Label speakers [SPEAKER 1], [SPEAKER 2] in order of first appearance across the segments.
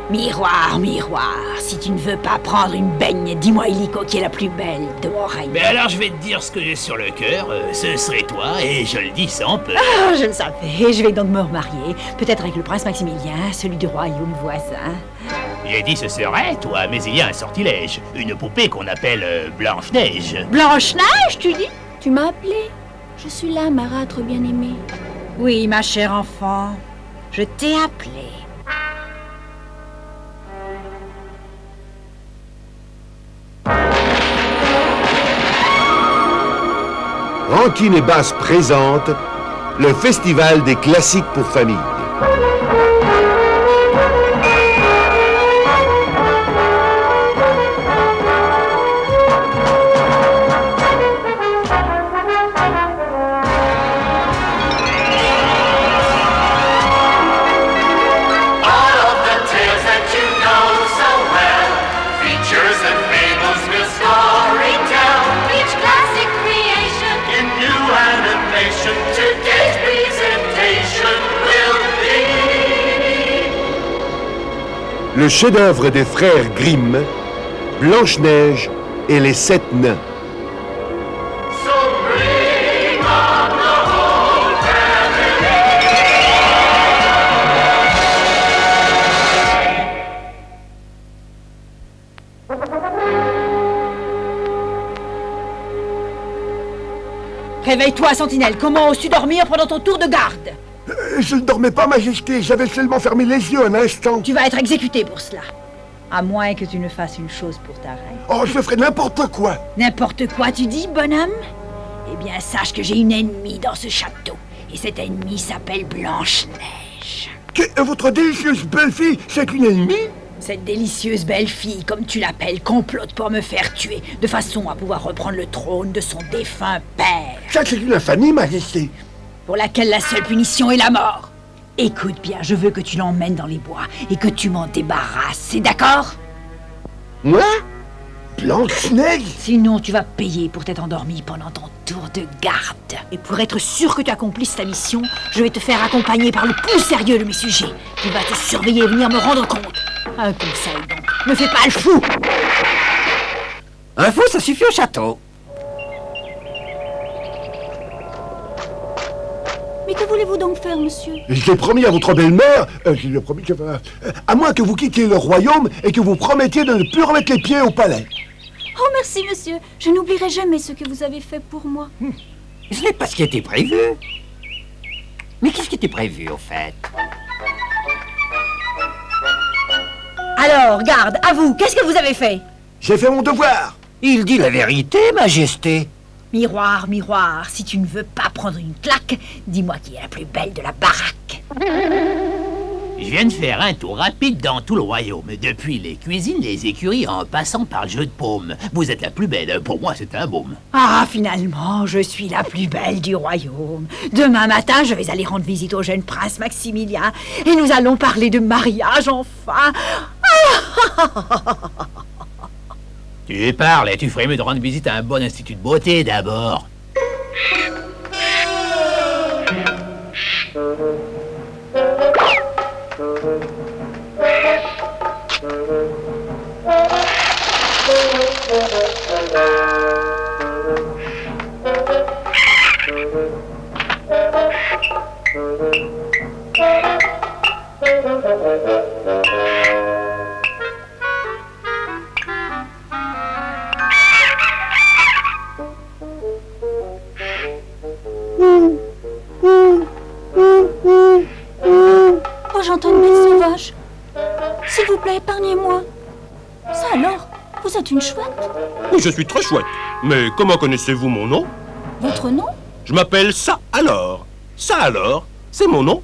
[SPEAKER 1] Miroir, miroir, si tu ne veux pas prendre une baigne, dis-moi Illico qui est la plus belle de mon royaume.
[SPEAKER 2] Mais alors je vais te dire ce que j'ai sur le cœur, ce serait toi, et je le dis sans peur.
[SPEAKER 1] Ah, je le savais, je vais donc me remarier, peut-être avec le prince Maximilien, celui du royaume voisin.
[SPEAKER 2] J'ai dit ce serait toi, mais il y a un sortilège, une poupée qu'on appelle Blanche-Neige.
[SPEAKER 1] Blanche-Neige, tu dis?
[SPEAKER 3] Tu m'as appelé? Je suis là, marâtre bien-aimé.
[SPEAKER 1] Oui, ma chère enfant, je t'ai appelé.
[SPEAKER 4] Rankin et Bass présente le Festival des classiques pour famille. Le chef-d'œuvre des frères Grimm, Blanche-Neige et les 7 nains.
[SPEAKER 1] Réveille-toi, sentinelle, comment oses-tu dormir pendant ton tour de garde?
[SPEAKER 5] Je ne dormais pas, Majesté, j'avais seulement fermé les yeux un instant.
[SPEAKER 1] Tu vas être exécuté pour cela. À moins que tu ne fasses une chose pour ta reine.
[SPEAKER 5] Oh, je ferai n'importe quoi.
[SPEAKER 1] N'importe quoi, tu dis, bonhomme? Eh bien, sache que j'ai une ennemie dans ce château. Et cette ennemie s'appelle Blanche-Neige.
[SPEAKER 5] Votre délicieuse belle-fille, c'est une ennemie?
[SPEAKER 1] Cette délicieuse belle-fille, comme tu l'appelles, complote pour me faire tuer, de façon à pouvoir reprendre le trône de son défunt père.
[SPEAKER 5] Ça, c'est une infamie, Majesté.
[SPEAKER 1] Pour laquelle la seule punition est la mort. Écoute bien, je veux que tu l'emmènes dans les bois et que tu m'en débarrasses, c'est d'accord?
[SPEAKER 5] Moi? Blanche-Neige?
[SPEAKER 1] Sinon, tu vas payer pour t'être endormi pendant ton tour de garde. Et pour être sûr que tu accomplisses ta mission, je vais te faire accompagner par le plus sérieux de mes sujets, qui va te surveiller et venir me rendre compte. Un conseil donc, ne fais pas le fou!
[SPEAKER 6] Un fou, ça suffit au château.
[SPEAKER 3] Mais que voulez-vous donc faire, monsieur?
[SPEAKER 5] J'ai promis à votre belle-mère, à moins que vous quittiez le royaume et que vous promettiez de ne plus remettre les pieds au palais.
[SPEAKER 3] Oh, merci, monsieur. Je n'oublierai jamais ce que vous avez fait pour moi.
[SPEAKER 6] Ce n'est pas ce qui était prévu. Mais qu'est-ce qui était prévu, au fait?
[SPEAKER 1] Alors, garde, à vous, qu'est-ce que vous avez fait?
[SPEAKER 5] J'ai fait mon devoir.
[SPEAKER 6] Il dit la vérité, Majesté.
[SPEAKER 1] Miroir, miroir, si tu ne veux pas prendre une claque, dis-moi qui est la plus belle de la baraque.
[SPEAKER 2] Je viens de faire un tour rapide dans tout le royaume, depuis les cuisines, les écuries, en passant par le jeu de paume. Vous êtes la plus belle, pour moi c'est un baume.
[SPEAKER 1] Ah, finalement, je suis la plus belle du royaume. Demain matin, je vais aller rendre visite au jeune prince Maximilien, et nous allons parler de mariage, enfin.
[SPEAKER 2] Tu parles et tu ferais mieux de rendre visite à un bon institut de beauté d'abord.
[SPEAKER 3] Oh, j'entends une bête sauvage. S'il vous plaît, épargnez-moi. Ça alors, vous êtes une chouette.
[SPEAKER 7] Oui, je suis très chouette. Mais comment connaissez-vous mon nom?
[SPEAKER 3] Votre nom?
[SPEAKER 7] Je m'appelle Ça alors. Ça alors, c'est mon nom.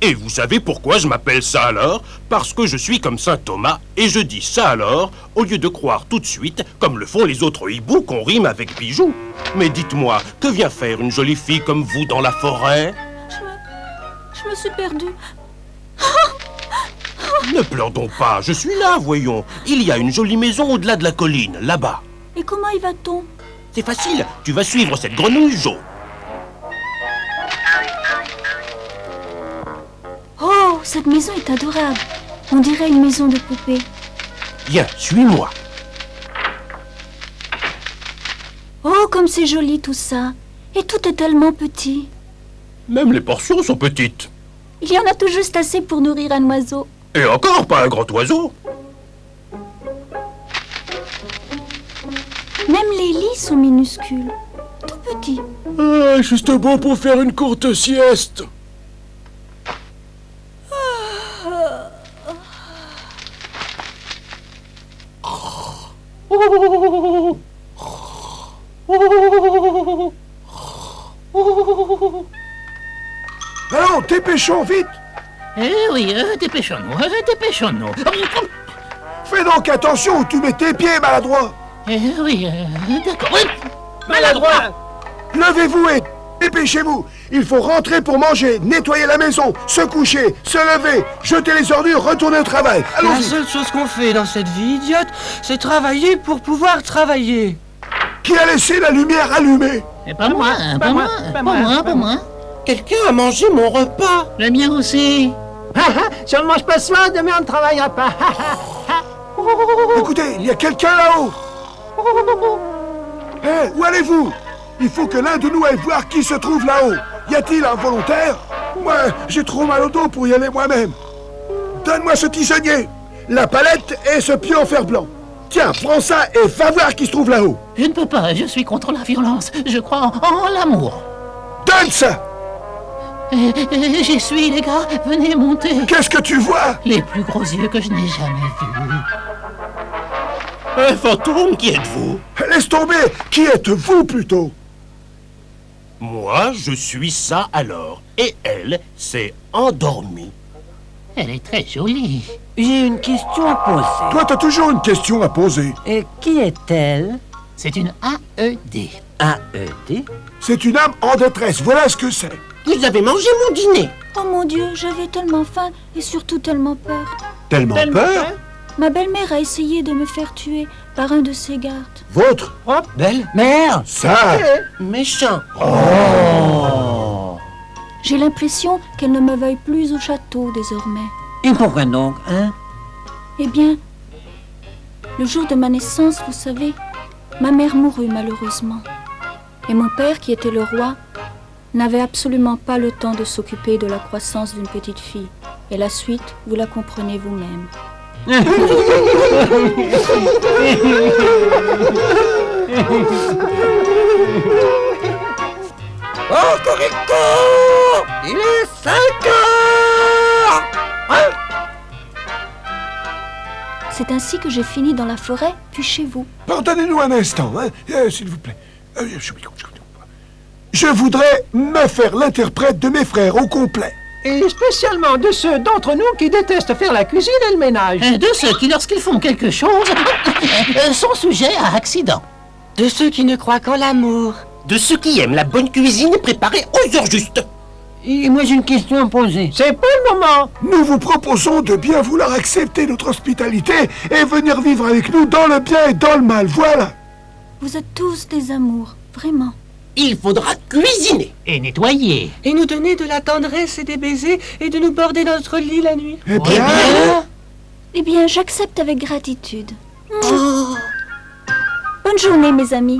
[SPEAKER 7] Et vous savez pourquoi je m'appelle Ça alors? Parce que je suis comme saint Thomas et je dis ça alors au lieu de croire tout de suite, comme le font les autres hiboux, qu'on rime avec bijoux. Mais dites-moi, que vient faire une jolie fille comme vous dans la forêt?
[SPEAKER 3] Je me suis perdue.
[SPEAKER 7] Ne pleure donc pas, je suis là, voyons. Il y a une jolie maison au-delà de la colline, là-bas.
[SPEAKER 3] Et comment y va-t-on?
[SPEAKER 7] C'est facile, tu vas suivre cette grenouille jaune.
[SPEAKER 3] Oh, cette maison est adorable. On dirait une maison de poupée.
[SPEAKER 7] Viens, suis-moi.
[SPEAKER 3] Oh, comme c'est joli tout ça. Et tout est tellement petit.
[SPEAKER 7] Même les portions sont petites.
[SPEAKER 3] Il y en a tout juste assez pour nourrir un oiseau.
[SPEAKER 7] Et encore pas un grand oiseau.
[SPEAKER 3] Même les lits sont minuscules. Tout petits.
[SPEAKER 5] Ah, juste bon pour faire une courte sieste. Allons, dépêchons vite.
[SPEAKER 2] Eh oui, dépêchons-nous, dépêchons-nous.
[SPEAKER 5] Fais donc attention où tu mets tes pieds, maladroit.
[SPEAKER 2] Eh oui, d'accord. Maladroit.
[SPEAKER 5] Levez-vous et dépêchez-vous. Il faut rentrer pour manger, nettoyer la maison, se coucher, se lever, jeter les ordures, retourner au travail.
[SPEAKER 8] La
[SPEAKER 5] Allons-y.
[SPEAKER 8] seule chose qu'on fait dans cette vie idiote, c'est travailler pour pouvoir travailler.
[SPEAKER 5] Qui a laissé la lumière allumée?
[SPEAKER 2] Pas moi, pas moi, pas moi, pas moi.
[SPEAKER 8] Quelqu'un a mangé mon repas.
[SPEAKER 2] Le mien aussi.
[SPEAKER 6] Si on ne mange pas ce soir, demain on ne travaillera pas.
[SPEAKER 5] Écoutez, il y a quelqu'un là-haut. Hé, où allez-vous? Il faut que l'un de nous aille voir qui se trouve là-haut. Y a-t-il un volontaire? Moi, j'ai trop mal au dos pour y aller moi-même. Donne-moi ce tisonnier, la palette et ce pieu en fer blanc. Tiens, prends ça et va voir qui se trouve là-haut.
[SPEAKER 2] Je ne peux pas, je suis contre la violence. Je crois en l'amour.
[SPEAKER 5] Donne ça!
[SPEAKER 2] J'y suis, les gars. Venez monter.
[SPEAKER 5] Qu'est-ce que tu vois?
[SPEAKER 2] Les plus gros yeux que je n'ai jamais vus.
[SPEAKER 7] Un fantôme, qui êtes-vous?
[SPEAKER 5] Laisse tomber. Qui êtes-vous plutôt?
[SPEAKER 7] Moi, je suis ça alors. Et elle s'est endormie.
[SPEAKER 2] Elle est très jolie.
[SPEAKER 6] J'ai une question à poser.
[SPEAKER 5] Toi, t'as toujours une question à poser.
[SPEAKER 6] Et qui est-elle?
[SPEAKER 2] C'est une AED.
[SPEAKER 6] AED?
[SPEAKER 5] C'est une âme en détresse, voilà ce que c'est.
[SPEAKER 8] Vous avez mangé mon dîner.
[SPEAKER 3] Oh mon Dieu, j'avais tellement faim et surtout tellement peur.
[SPEAKER 5] Tellement peur?
[SPEAKER 3] Ma belle-mère a essayé de me faire tuer par un de ses gardes.
[SPEAKER 5] Votre?
[SPEAKER 6] Belle-mère?
[SPEAKER 5] Ça?
[SPEAKER 8] Méchant.
[SPEAKER 3] J'ai l'impression qu'elle ne me veuille plus au château désormais.
[SPEAKER 6] Et pourquoi donc, hein?
[SPEAKER 3] Eh bien, le jour de ma naissance, vous savez, ma mère mourut malheureusement. Et mon père, qui était le roi, n'avait absolument pas le temps de s'occuper de la croissance d'une petite fille. Et la suite, vous la comprenez vous-même.
[SPEAKER 8] Oh, Corico! Il est 5 heures!
[SPEAKER 3] C'est ainsi que j'ai fini dans la forêt, puis chez vous.
[SPEAKER 5] Pardonnez-nous un instant, hein, s'il vous plaît. Je voudrais me faire l'interprète de mes frères au complet.
[SPEAKER 6] Et spécialement de ceux d'entre nous qui détestent faire la cuisine et le ménage.
[SPEAKER 2] De ceux qui, lorsqu'ils font quelque chose, sont sujets à accident.
[SPEAKER 8] De ceux qui ne croient qu'en l'amour.
[SPEAKER 7] De ceux qui aiment la bonne cuisine préparée aux heures justes.
[SPEAKER 6] Et moi j'ai une question à poser. C'est pas le moment.
[SPEAKER 5] Nous vous proposons de bien vouloir accepter notre hospitalité et venir vivre avec nous dans le bien et dans le mal, voilà.
[SPEAKER 3] Vous êtes tous des amours, vraiment.
[SPEAKER 7] Il faudra cuisiner.
[SPEAKER 2] Et nettoyer.
[SPEAKER 8] Et nous donner de la tendresse et des baisers et de nous border notre lit la nuit.
[SPEAKER 5] Eh bien,
[SPEAKER 3] Eh bien, j'accepte avec gratitude. Bonne journée, mes amis.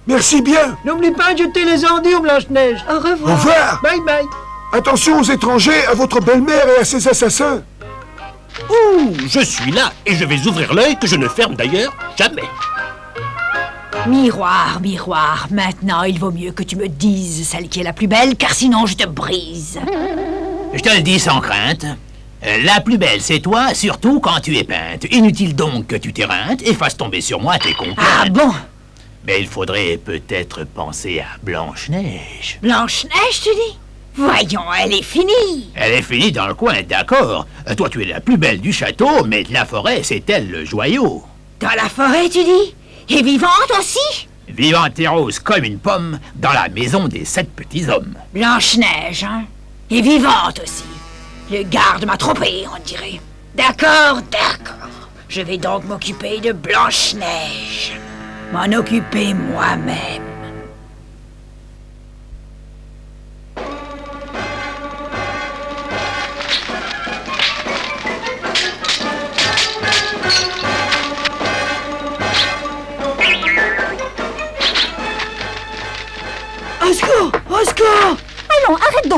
[SPEAKER 5] merci bien.
[SPEAKER 6] N'oublie pas de jeter les ordures, Blanche-Neige.
[SPEAKER 8] Au
[SPEAKER 5] Au
[SPEAKER 8] revoir.
[SPEAKER 5] revoir.
[SPEAKER 6] Bye bye.
[SPEAKER 5] Attention aux étrangers, à votre belle-mère et à ses assassins.
[SPEAKER 7] Ouh, je suis là et je vais ouvrir l'œil que je ne ferme d'ailleurs jamais.
[SPEAKER 1] Miroir, miroir, maintenant il vaut mieux que tu me dises celle qui est la plus belle, car sinon je te brise.
[SPEAKER 2] Je te le dis sans crainte. La plus belle, c'est toi, surtout quand tu es peinte. Inutile donc que tu t'éreintes et fasses tomber sur moi tes complaintes.
[SPEAKER 1] Ah bon?
[SPEAKER 2] Mais il faudrait peut-être penser à Blanche-Neige.
[SPEAKER 1] Blanche-Neige, tu dis? Voyons, elle est finie.
[SPEAKER 2] Elle est finie dans le coin, d'accord. Toi, tu es la plus belle du château, mais de la forêt, c'est elle le joyau.
[SPEAKER 1] Dans la forêt, tu dis? Et vivante aussi?
[SPEAKER 2] Vivante et rose comme une pomme dans la maison des 7 petits hommes.
[SPEAKER 1] Blanche-Neige, hein? Et vivante aussi. Le garde m'a trompé, on dirait. D'accord, d'accord. Je vais donc m'occuper de Blanche-Neige. M'en occuper moi-même.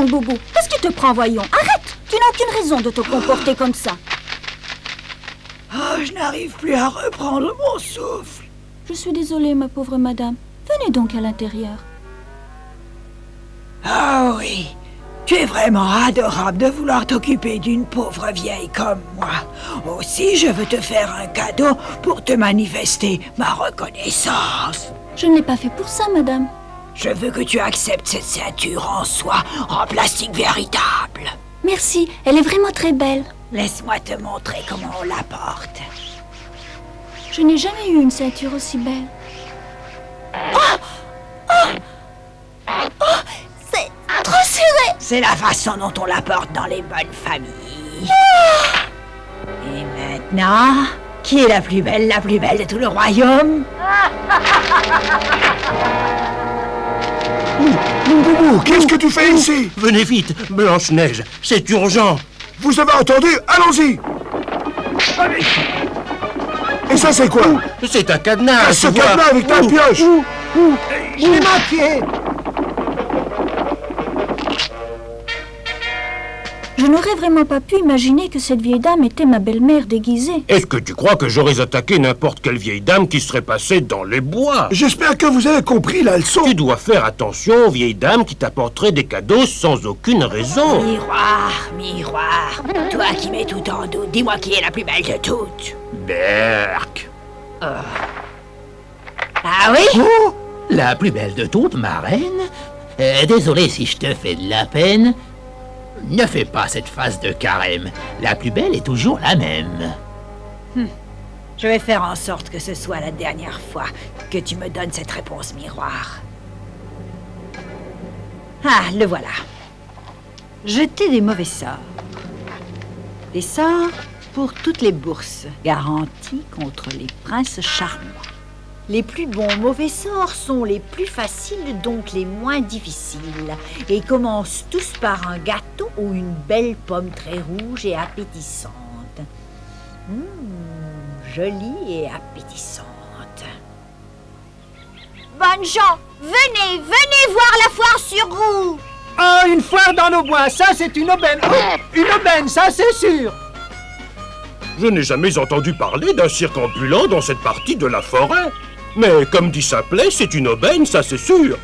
[SPEAKER 3] donc, Boubou? Qu'est-ce qui te prend, voyons? Arrête! Tu n'as aucune raison de te comporter comme ça.
[SPEAKER 1] Oh, je n'arrive plus à reprendre mon souffle.
[SPEAKER 3] Je suis désolée, ma pauvre madame. Venez donc à l'intérieur.
[SPEAKER 1] Ah oui, tu es vraiment adorable de vouloir t'occuper d'une pauvre vieille comme moi. Aussi, je veux te faire un cadeau pour te manifester ma reconnaissance.
[SPEAKER 3] Je ne l'ai pas fait pour ça, madame.
[SPEAKER 1] Je veux que tu acceptes cette ceinture en soie, en plastique véritable.
[SPEAKER 3] Merci, elle est vraiment très belle.
[SPEAKER 1] Laisse-moi te montrer comment on la porte.
[SPEAKER 3] Je n'ai jamais eu une ceinture aussi belle. C'est trop serré.
[SPEAKER 1] C'est la façon dont on la porte dans les bonnes familles. Et maintenant, qui est la plus belle de tout le royaume?
[SPEAKER 5] Boubou, qu'est-ce que tu fais ici?
[SPEAKER 7] Venez vite, Blanche-Neige, c'est urgent.
[SPEAKER 5] Vous avez entendu? Allons-y! Et ça, c'est quoi?
[SPEAKER 7] C'est un cadenas.
[SPEAKER 5] Ce cadenas avec ta pioche!
[SPEAKER 8] Je l'ai manqué.
[SPEAKER 3] Je n'aurais vraiment pas pu imaginer que cette vieille dame était ma belle-mère déguisée.
[SPEAKER 7] Est-ce que tu crois que j'aurais attaqué n'importe quelle vieille dame qui serait passée dans les bois?
[SPEAKER 5] J'espère que vous avez compris la leçon.
[SPEAKER 7] Tu dois faire attention aux vieilles dames qui t'apporteraient des cadeaux sans aucune raison.
[SPEAKER 1] Miroir, miroir, toi qui mets tout en doute, dis-moi qui est la plus belle de toutes.
[SPEAKER 2] Berk.
[SPEAKER 1] Ah oui?
[SPEAKER 2] Oh, la plus belle de toutes, ma reine. Désolé si je te fais de la peine. Ne fais pas cette face de carême. La plus belle est toujours la même.
[SPEAKER 1] Je vais faire en sorte que ce soit la dernière fois que tu me donnes cette réponse miroir. Ah, le voilà. Jeter des mauvais sorts. Des sorts pour toutes les bourses, garantis contre les princes charmants. Les plus bons mauvais sorts sont les plus faciles, donc les moins difficiles, et commencent tous par un gâteau ou une belle pomme très rouge et appétissante. Jolie et appétissante.
[SPEAKER 9] Bonnes gens, venez voir la foire sur roue.
[SPEAKER 8] Oh, une foire dans nos bois, ça c'est une aubaine. Oh, une aubaine, ça c'est sûr.
[SPEAKER 7] Je n'ai jamais entendu parler d'un cirque ambulant dans cette partie de la forêt. Mais comme dit Simplet, c'est une aubaine, ça c'est sûr.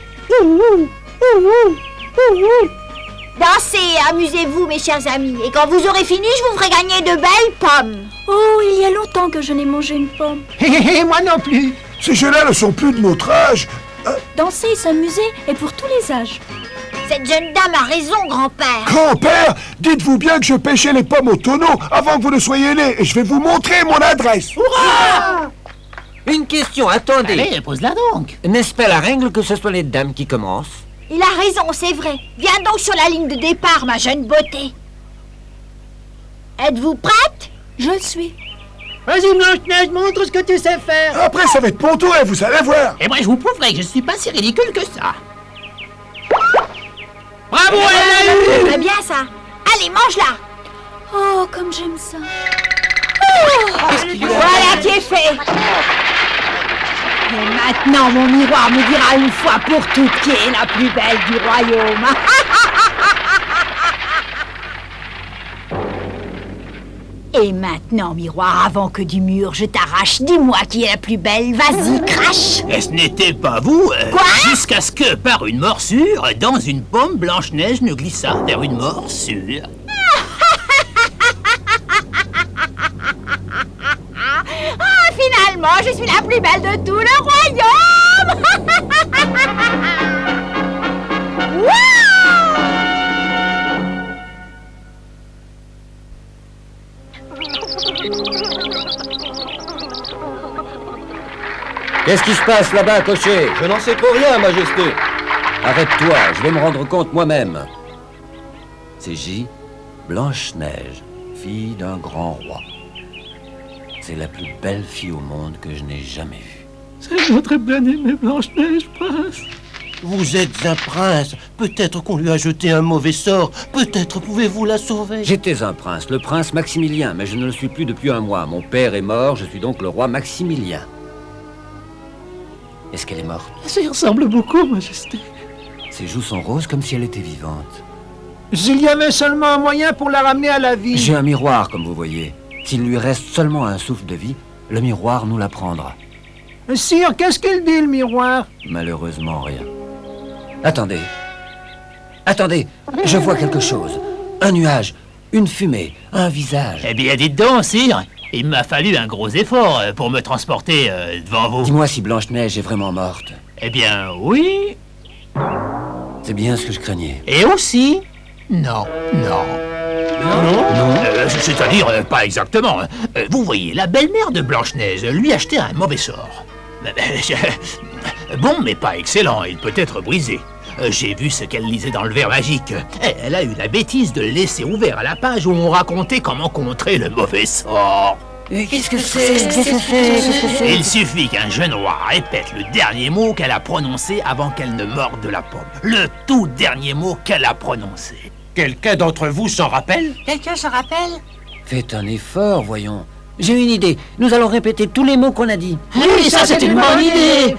[SPEAKER 9] Dansez et amusez-vous, mes chers amis. Et quand vous aurez fini, je vous ferai gagner de belles pommes.
[SPEAKER 3] Oh, il y a longtemps que je n'ai mangé une pomme.
[SPEAKER 8] Hé, moi non plus.
[SPEAKER 5] Ces jeux-là ne sont plus de notre âge.
[SPEAKER 3] Danser et s'amuser est pour tous les âges.
[SPEAKER 9] Cette jeune dame a raison, grand-père.
[SPEAKER 5] Grand-père, dites-vous bien que je pêchais les pommes au tonneau avant que vous ne soyez nés, et je vais vous montrer mon adresse.
[SPEAKER 6] Une question, attendez.
[SPEAKER 2] Allez, pose-la donc.
[SPEAKER 6] N'est-ce pas la règle que ce soit les dames qui commencent?
[SPEAKER 9] Il a raison, c'est vrai. Viens donc sur la ligne de départ, ma jeune beauté. Êtes-vous prête?
[SPEAKER 3] Je le suis.
[SPEAKER 8] Vas-y, Blanche-Neige, montre ce que tu sais faire.
[SPEAKER 5] Après, ça va être mon tour et vous allez voir.
[SPEAKER 2] Et moi, je vous prouverai que je suis pas si ridicule que ça.
[SPEAKER 8] Bravo,
[SPEAKER 9] Très bien, ça. Allez, mange-la.
[SPEAKER 3] Oh, comme j'aime ça.
[SPEAKER 1] Voilà qui est fait. Et maintenant, mon miroir me dira une fois pour toutes qui est la plus belle du royaume. Et maintenant, miroir, avant que du mur je t'arrache, dis-moi qui est la plus belle. Vas-y, crache.
[SPEAKER 2] Et ce n'était pas vous.
[SPEAKER 1] Quoi?
[SPEAKER 2] Jusqu'à ce que, par une morsure, dans une pomme, Blanche-Neige ne glissa vers une morsure.
[SPEAKER 9] Ah, finalement, je suis la plus belle de tout le royaume.
[SPEAKER 6] Qu'est-ce qui se passe là-bas, cocher?
[SPEAKER 10] Je n'en sais trop rien, Majesté.
[SPEAKER 6] Arrête-toi, je vais me rendre compte moi-même. C'est J. Blanche-Neige, fille d'un grand roi. C'est la plus belle fille au monde que je n'ai jamais vue.
[SPEAKER 8] C'est notre bien-aimée Blanche-Neige, prince.
[SPEAKER 7] Vous êtes un prince. Peut-être qu'on lui a jeté un mauvais sort. Peut-être pouvez-vous la sauver.
[SPEAKER 6] J'étais un prince, le prince Maximilien, mais je ne le suis plus depuis un mois. Mon père est mort, je suis donc le roi Maximilien. Est-ce qu'elle est morte?
[SPEAKER 8] Ça y ressemble beaucoup, Majesté.
[SPEAKER 6] Ses joues sont roses comme si elle était vivante.
[SPEAKER 10] S'il y avait seulement un moyen pour la ramener à la vie.
[SPEAKER 6] J'ai un miroir, comme vous voyez. S'il lui reste seulement un souffle de vie, le miroir nous la prendra.
[SPEAKER 10] Sire, qu'est-ce qu'il dit, le miroir?
[SPEAKER 6] Malheureusement, rien. Attendez. Attendez, je vois quelque chose. Un nuage, une fumée, un visage.
[SPEAKER 2] Eh bien, dites donc, sire, il m'a fallu un gros effort pour me transporter devant vous.
[SPEAKER 6] Dis-moi si Blanche-Neige est vraiment morte.
[SPEAKER 2] Eh bien, oui.
[SPEAKER 6] C'est bien ce que je craignais.
[SPEAKER 2] Et aussi, non. C'est-à-dire, pas exactement. Vous voyez, la belle-mère de Blanche-Neige lui achetait un mauvais sort. Bon, mais pas excellent, il peut être brisé. J'ai vu ce qu'elle lisait dans le verre magique. Elle a eu la bêtise de le laisser ouvert à la page où on racontait comment contrer le mauvais sort.
[SPEAKER 1] Qu'est-ce que c'est?
[SPEAKER 2] Il suffit qu'un jeune roi répète le dernier mot qu'elle a prononcé avant qu'elle ne morde de la pomme. Le tout dernier mot qu'elle a prononcé.
[SPEAKER 7] Quelqu'un d'entre vous s'en rappelle?
[SPEAKER 1] Quelqu'un s'en rappelle?
[SPEAKER 6] Faites un effort, voyons. J'ai une idée. Nous allons répéter tous les mots qu'on a dit.
[SPEAKER 1] Oui, ça c'est une bonne idée.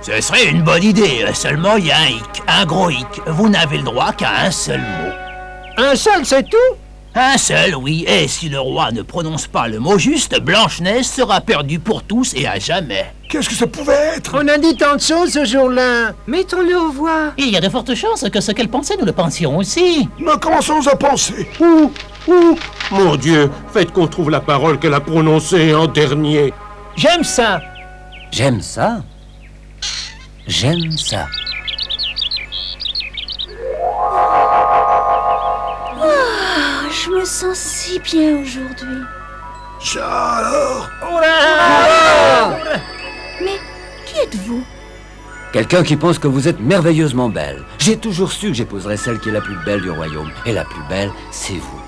[SPEAKER 2] Ce serait une bonne idée, seulement il y a un hic, un gros hic. Vous n'avez le droit qu'à un seul mot.
[SPEAKER 10] Un seul, c'est tout?
[SPEAKER 2] Un seul, oui, et si le roi ne prononce pas le mot juste, Blanche-Neige sera perdue pour tous et à jamais.
[SPEAKER 5] Qu'est-ce que ça pouvait être?
[SPEAKER 10] On a dit tant de choses ce jour-là.
[SPEAKER 8] Mettons-le aux voix.
[SPEAKER 2] Il y a de fortes chances que ce qu'elle pensait, nous le pensions aussi.
[SPEAKER 5] Nous commençons à penser.
[SPEAKER 7] Mon Dieu, faites qu'on trouve la parole qu'elle a prononcée en dernier.
[SPEAKER 10] J'aime ça.
[SPEAKER 6] J'aime ça. J'aime ça.
[SPEAKER 3] Je me sens si bien aujourd'hui.
[SPEAKER 5] Ça alors?
[SPEAKER 3] Mais qui êtes-vous?
[SPEAKER 6] Quelqu'un qui pense que vous êtes merveilleusement belle. J'ai toujours su que j'épouserais celle qui est la plus belle du royaume. Et la plus belle, c'est vous.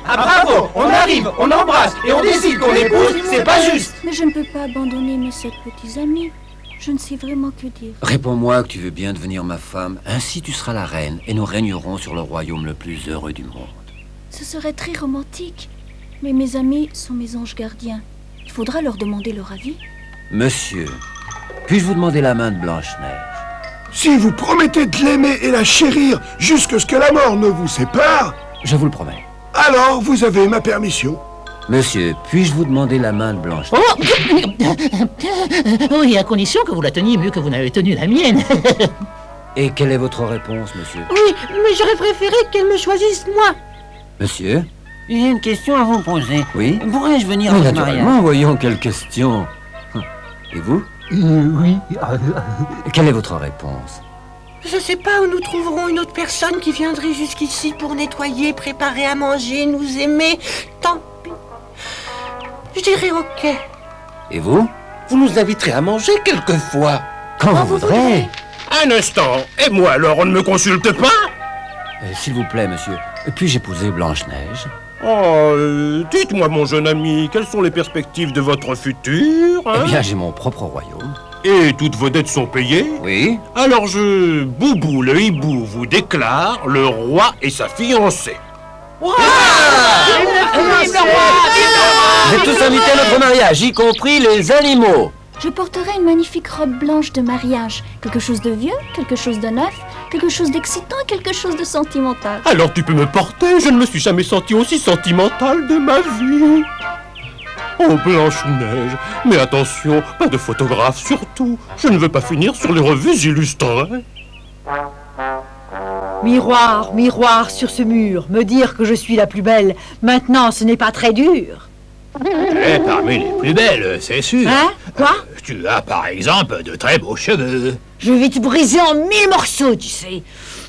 [SPEAKER 8] Ah bravo, on arrive, on embrasse et on décide qu'on épouse, c'est pas juste.
[SPEAKER 3] Mais je ne peux pas abandonner mes 7 petits amis. Je ne sais vraiment que dire.
[SPEAKER 6] Réponds-moi que tu veux bien devenir ma femme. Ainsi tu seras la reine et nous régnerons sur le royaume le plus heureux du monde.
[SPEAKER 3] Ce serait très romantique. Mais mes amis sont mes anges gardiens. Il faudra leur demander leur avis.
[SPEAKER 6] Monsieur, puis-je vous demander la main de Blanche-Neige?
[SPEAKER 5] Si vous promettez de l'aimer et la chérir jusqu'à ce que la mort ne vous sépare,
[SPEAKER 6] Je vous le promets.
[SPEAKER 5] alors vous avez ma permission.
[SPEAKER 6] Monsieur, puis-je vous demander la main de Blanche-Neige?
[SPEAKER 2] Oui, à condition que vous la teniez mieux que vous n'avez tenu la mienne.
[SPEAKER 6] Et quelle est votre réponse, monsieur?
[SPEAKER 8] Oui, mais j'aurais préféré qu'elle me choisisse moi.
[SPEAKER 6] Monsieur?
[SPEAKER 11] J'ai une question à vous poser.
[SPEAKER 6] Oui?
[SPEAKER 11] Pourrais-je venir à ce mariage?
[SPEAKER 6] Naturellement, voyons quelle question. Et vous?
[SPEAKER 10] Oui.
[SPEAKER 6] Quelle est votre réponse?
[SPEAKER 8] Je sais pas où nous trouverons une autre personne qui viendrait jusqu'ici pour nettoyer, préparer à manger, nous aimer. Tant pis. Je dirais ok.
[SPEAKER 6] Et vous?
[SPEAKER 7] Vous nous inviterez à manger quelquefois.
[SPEAKER 6] Quand vous voudrez.
[SPEAKER 7] Un instant, et moi alors on ne me consulte pas?
[SPEAKER 6] S'il vous plaît, monsieur, puis-je épouser Blanche-Neige?
[SPEAKER 7] Dites-moi mon jeune ami, quelles sont les perspectives de votre futur, hein?
[SPEAKER 6] Eh bien, j'ai mon propre royaume.
[SPEAKER 7] Et toutes vos dettes sont payées?
[SPEAKER 6] Oui.
[SPEAKER 7] Alors Boubou le hibou vous déclare le roi et sa fiancée.
[SPEAKER 6] Vous êtes tous invités à notre mariage, y compris les animaux.
[SPEAKER 3] Je porterai une magnifique robe blanche de mariage. Quelque chose de vieux, quelque chose de neuf, quelque chose d'excitant et quelque chose de sentimental.
[SPEAKER 7] Alors tu peux me porter, je ne me suis jamais senti aussi sentimental de ma vie. Oh Blanche-Neige, mais attention, pas de photographe surtout. Je ne veux pas finir sur les revues illustrées.
[SPEAKER 1] Miroir, miroir sur ce mur, me dire que je suis la plus belle. Maintenant, ce n'est pas très dur.
[SPEAKER 2] Et parmi les plus belles, c'est sûr.
[SPEAKER 1] Hein? Quoi?
[SPEAKER 2] Tu as par exemple de très beaux cheveux.
[SPEAKER 1] Je vais te briser en 1000 morceaux, tu sais.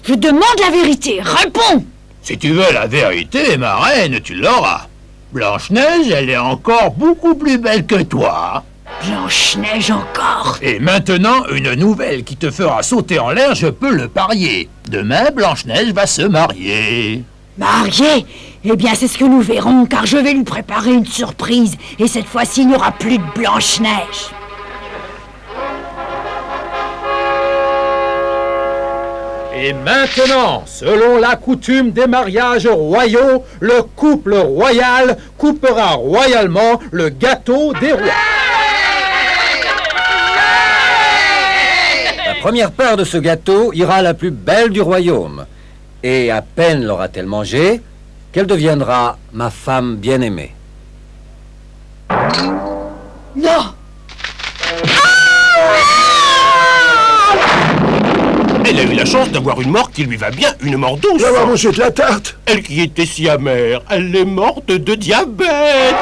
[SPEAKER 1] Je demande la vérité, réponds!
[SPEAKER 2] Si tu veux la vérité, ma reine, tu l'auras. Blanche-Neige, elle est encore beaucoup plus belle que toi.
[SPEAKER 1] Blanche-Neige encore?
[SPEAKER 2] Et maintenant, une nouvelle qui te fera sauter en l'air, je peux le parier. Demain, Blanche-Neige va se marier.
[SPEAKER 1] Mariée? Eh bien, c'est ce que nous verrons, car je vais lui préparer une surprise. Et cette fois-ci, il n'y aura plus de Blanche-Neige.
[SPEAKER 12] Et maintenant, selon la coutume des mariages royaux, le couple royal coupera royalement le gâteau des rois.
[SPEAKER 6] La première part de ce gâteau ira à la plus belle du royaume. Et à peine l'aura-t-elle mangée qu'elle deviendra ma femme bien-aimée.
[SPEAKER 1] Non!
[SPEAKER 7] Elle a eu la chance d'avoir une mort qui lui va bien, une mort douce.
[SPEAKER 5] D'avoir mangé de la tarte.
[SPEAKER 7] Elle qui était si amère, elle est morte de diabète.